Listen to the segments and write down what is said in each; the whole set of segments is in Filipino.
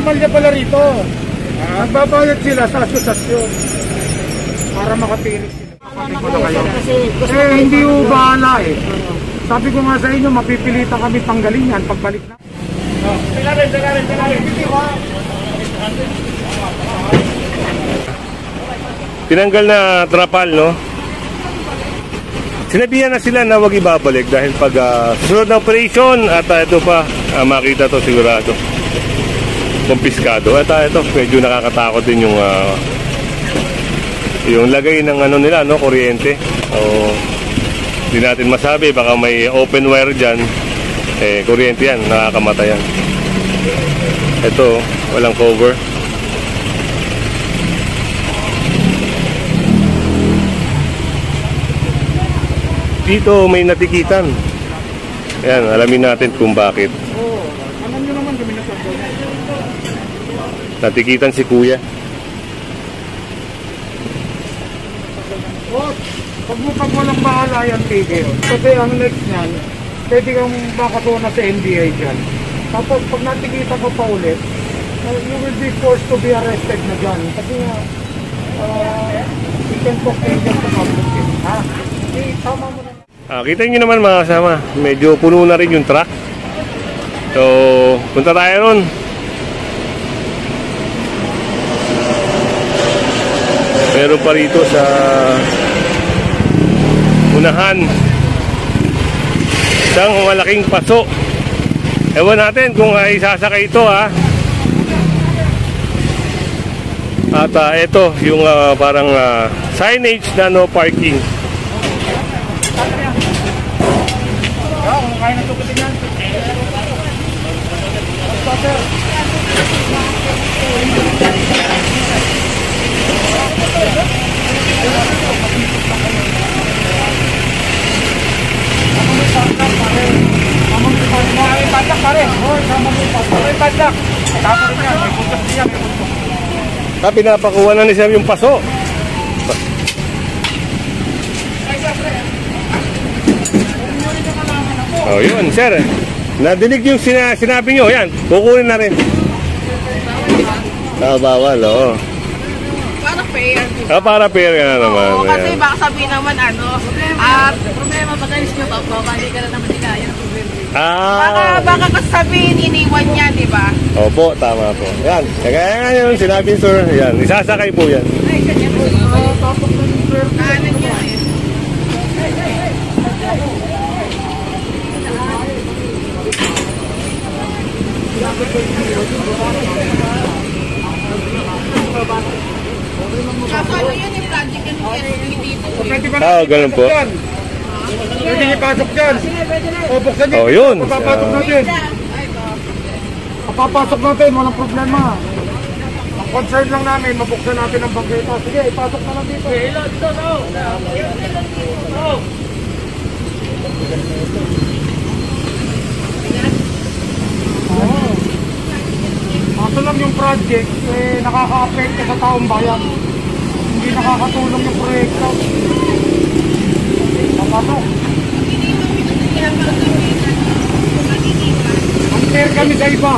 anomalya pala rito. Nagbabayad sila sa asosasyon para makapilis sila. Hindi ho bahala eh. Sabi ko nga sa inyo, mapipilitan kami tanggalin yan pagbalik na. Tinanggal na trapal, no? Sinabihan na sila na huwag ibabalik dahil pag susunod na operation at ito pa, makita to sigurado. Kumpiskado. At ito, medyo nakakatakot din yung lagay ng ano nila, no, kuryente. O hindi natin masabi, baka may open wire dyan, eh kuryente yan, nakakamatay yan. Ito, walang cover. Dito may natikitan. Ayan, alamin natin kung bakit. Alam nyo naman kami na natikitan si kuya. Pag walang bahala yan, tigil. Kasi ang next niyan, pwede kang makatuna sa NBI dyan. Tapos pag natikita ko pa ulit, you will be forced to be arrested na dyan. Kasi nga, you can talk agent to public. Ha? Tama mo na. Kita nyo naman mga kasama, medyo puno na rin yung truck. So, punta tayo ron. Meron pa rito sa unahan isang malaking paso. Ewan natin kung ay sasakay ito, ha. At ito yung parang signage na no parking. Kaya na tukutin yan. Pinapakuha na ni Sir yung paso. Oh, yun, sir. Nadinig yung sinabi nyo. Yan, kukunin na rin. Bawal, oo. Para fair. Para fair ka na naman. Oo, kasi baka sabihin naman problema pag alis nyo pa, hindi ka na naman nilaya ng problema. Baka kasabihin, iniwan niya, di ba? Opo, tama po. Yan, kaya nga yun, sinabi sir. Yan, isasakay po yan. Ay, ganyan po. Kanan niya eh. Kaso ano yun yung project and dito? Ganun po. Pwede ipasok dyan. O, buksan nyo. Yun. Papapasok natin. Papapasok natin, walang problema. Ang concern lang namin, mabuksan natin ang bangketa. Sige, ipasok na lang dito. Hello, dito, no. Kaso lang yung project, nakaka-affect sa taong bayan. Hindi nakakatulong yung proyekto. Papasok. Unfair kami sa iba.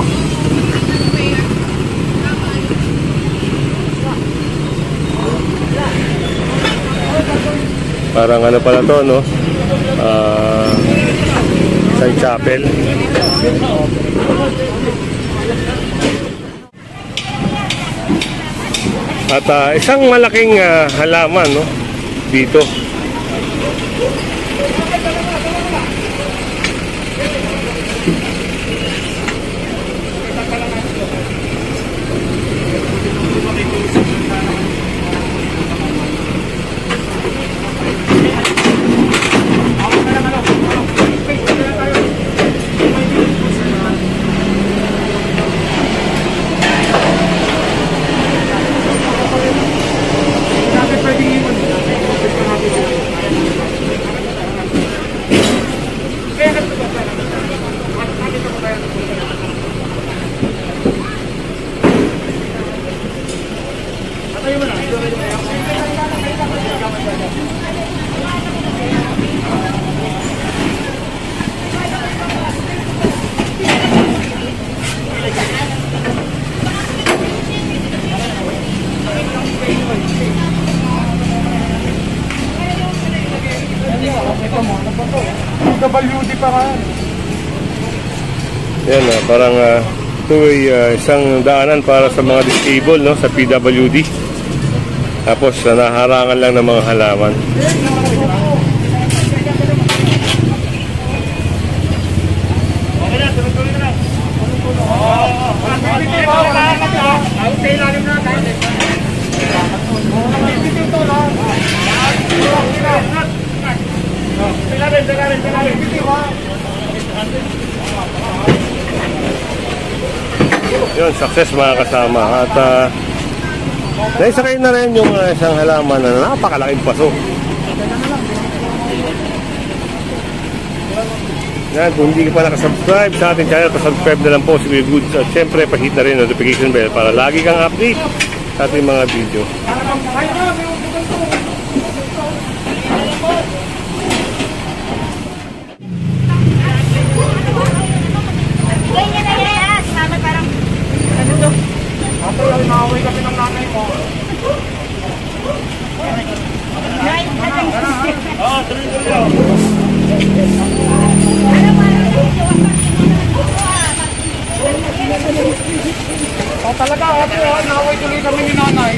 Parang ano pala to, no? Isang chapel. At isang malaking halaman, no? Dito. paraan. Yan parang ito ay isang daanan para sa mga disabled, no, sa PWD. Tapos naharangan lang ng mga halaman. Yun, success mga kasama. At naisakay na rin yung isang halaman na napakalaking paso. Yan, kung hindi ka pa nakasubscribe sa ating channel, pasubscribe na lang po si Kuya Goods. At syempre, pahit na rin notification bell para lagi kang update sa ating mga video. Ganyan na yan. Mama parang, ano to? Ako lang, nakaway kami ng nanay ko. Talaga, ate, nakaway tuloy kami ni nanay.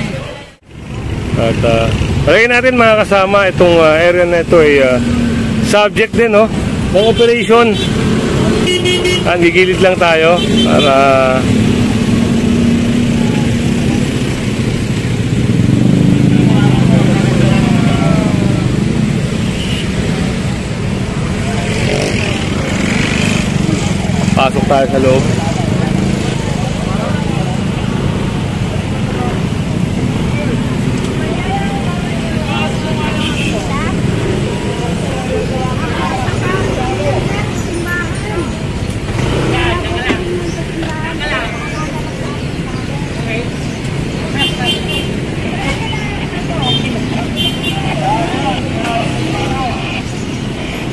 At palagay natin mga kasama, itong area na ito ay subject din, no, ng operation. Gigilid lang tayo para pasok tayo sa loob.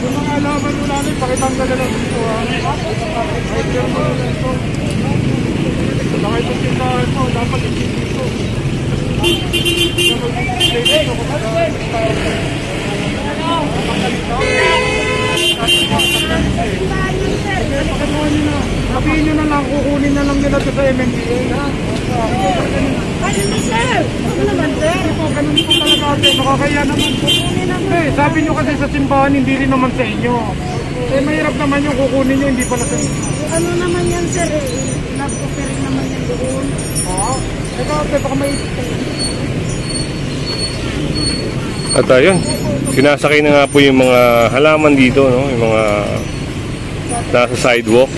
Yung mga alaman mo namin, pakitanggal na lang dito, ha? Ay, pero mo na ito. Baka itong tindahan mo, dapat hindi dito. Sabihin nyo na lang, kukunin na lang nila ito sa MMDA, ha? Ano sir? Ano naman sir? Ganun po talaga ate, nakakaya naman po. Sabi nyo kasi sa simbahan, hindi rin naman sa inyo. Mahirap naman yung kukunin nyo, hindi pala sa inyo. Ano naman yan sir? Nag-offer naman yan doon. Oo. Ito ate, baka may... At ayun, sinasakay na nga po yung mga halaman dito, no? Yung mga nasa sidewalk.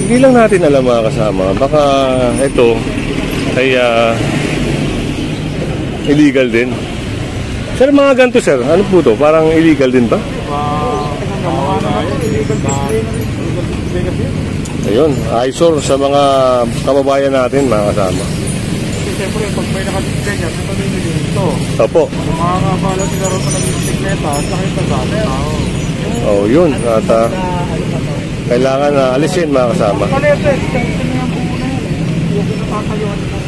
Hindi lang natin alam mga kasama, baka ito ay illegal din. Sir, mga ganito sir, ano po to? Parang illegal din ba? Ayun, eyesore sa mga kababayan natin mga kasama. Siyempre, pag may nakadisplay niya, sa pamilya dito. Opo. Kung makakabala sila rin pa nag-bisikleta, sakit na sa ating tao. Oh, yun. At kailangan na alisin mga kasama. Palete, ito na yung buo na yan. Yung natatayuan na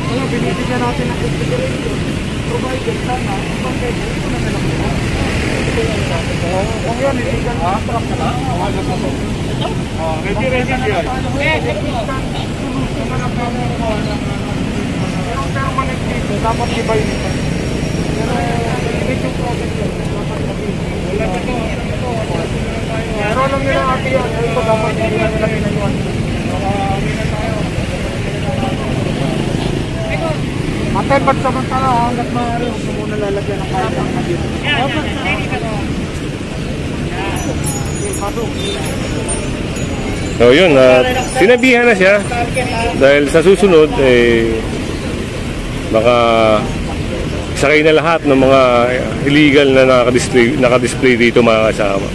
kaya binibigyan natin ng consideration. Provided sana, ibang pwede, ito na nila kita. Kung yan, illegal na truck na lang. Ready yan. Pero permanent dito, dapat iba yun ito. Pero limit yung process yun. Pero alam nila ate yan, ito dapat hindi na nila pinayuan. Ate, ba't samantala hanggat maaari, huwag mo muna lalagyan ng kahit ang nagit. So yun, sinabihan na siya dahil sa susunod baka sakay na lahat ng mga illegal na nakadisplay dito mga kasama.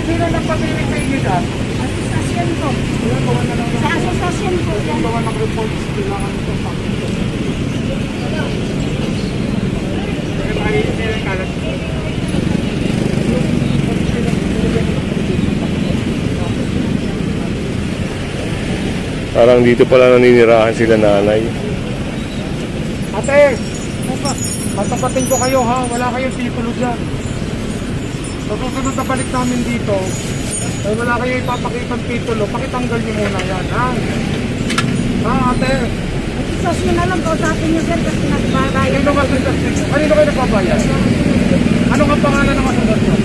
Sino nagpapili sa inyo dyan? Asosasyon ko. Sa asosasyon ko. Gawa ng reports, kailangan ito sa akin. Parang dito pala naninirahan sila nanay. Ate, patapatin ko kayo ha, wala kayong titulo dyan. Sa susunod na balik namin dito, ay wala kayo ipapakita ng titulo, pakitanggal niyo muna yan, ha? Ha, ate? Sosyo na lang po sa akin yung sir kasi nagbabayad. Kanino kayo nagbabayad? Ano ang pangalan ng masunod nyo?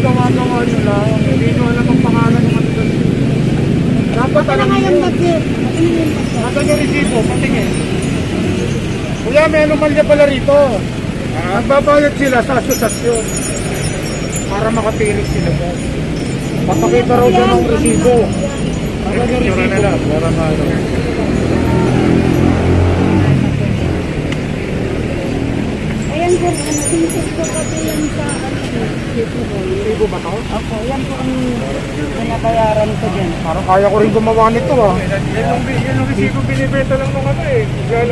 Gawa-gawa nyo lang. Hindi nyo alam ang pangalan ng masunod nyo. Dapat alam nyo. Nasaan yung resibo? Patingin. Kuya, may anomalya pala rito. Nagbabayad sila sa asosasyon para makatirik sila po. Papakita raw dyan ng resibo. Nasaan yung resibo? Para ano. Ayan sir, sinisip ko kasi yan sa Resibo ba ito? Opo, yan po ang binabayaran ko dyan. Parang kaya ko rin gumawa nito ah. Yan yung resibo binibenta lang nung ano eh.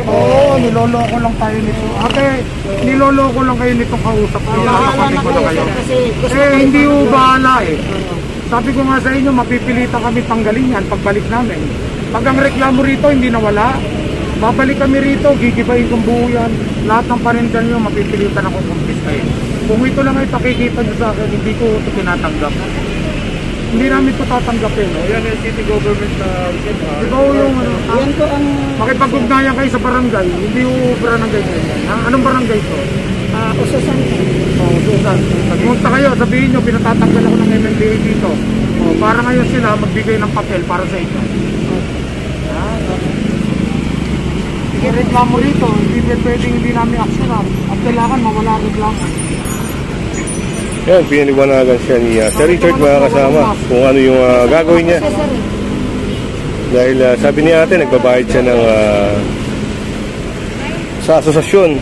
Oo, niloloko lang tayo nito. Ate, niloloko lang kayo nitong kausap ko. Nakakapatid ko na kayo. Hindi ko bahala eh. Sabi ko nga sa inyo, mapipilitan kami tanggalin yan pagbalik namin. Pag ang reklamo rito hindi nawala, babalik kami rito, gigibayin kong buo yan. Lahat ng paninda nyo, mapipilitan ako kumpiskahin. Kung ito lang ay pakikita nyo sa akin, hindi ko ito tinatanggap. Hindi namin ito tatanggapin. No? Yan yung city government na Ikaw yung ano, Yan po ang makipag-ugnayan kayo sa barangay, hindi yung barangay ganyan. Anong barangay ito? ususan ko. Oh, Susan. Pagmunta kayo, sabihin nyo, pinatatanggal ako ng MMDA dito. Oh, para ngayon sila magbigay ng papel para sa inyo. Reklamo rito, hindi pwedeng hindi namin aksyonan. At kailangan mawala reklamo. Yan, pinaliwanagan siya ni Sir Richard, mga kasama, kung ano yung gagawin niya. Dahil sabi ni ate, nagbabayad siya ng sa asosasyon.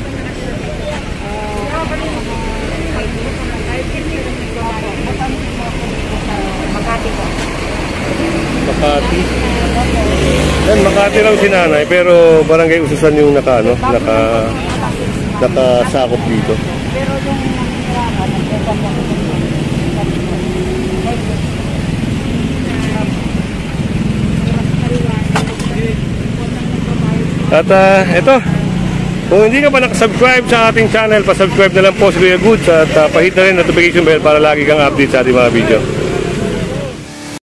Makati. Yan, Makati lang si nanay, pero barangay Ususan yung nakasakop dito. Pero yung nangyayarakan, nagpapang mo At ito, kung hindi ka pa nakasubscribe sa ating channel, pasubscribe na lang po si Kuya Goods at pahit na rin notification bell para lagi kang update sa ating mga video.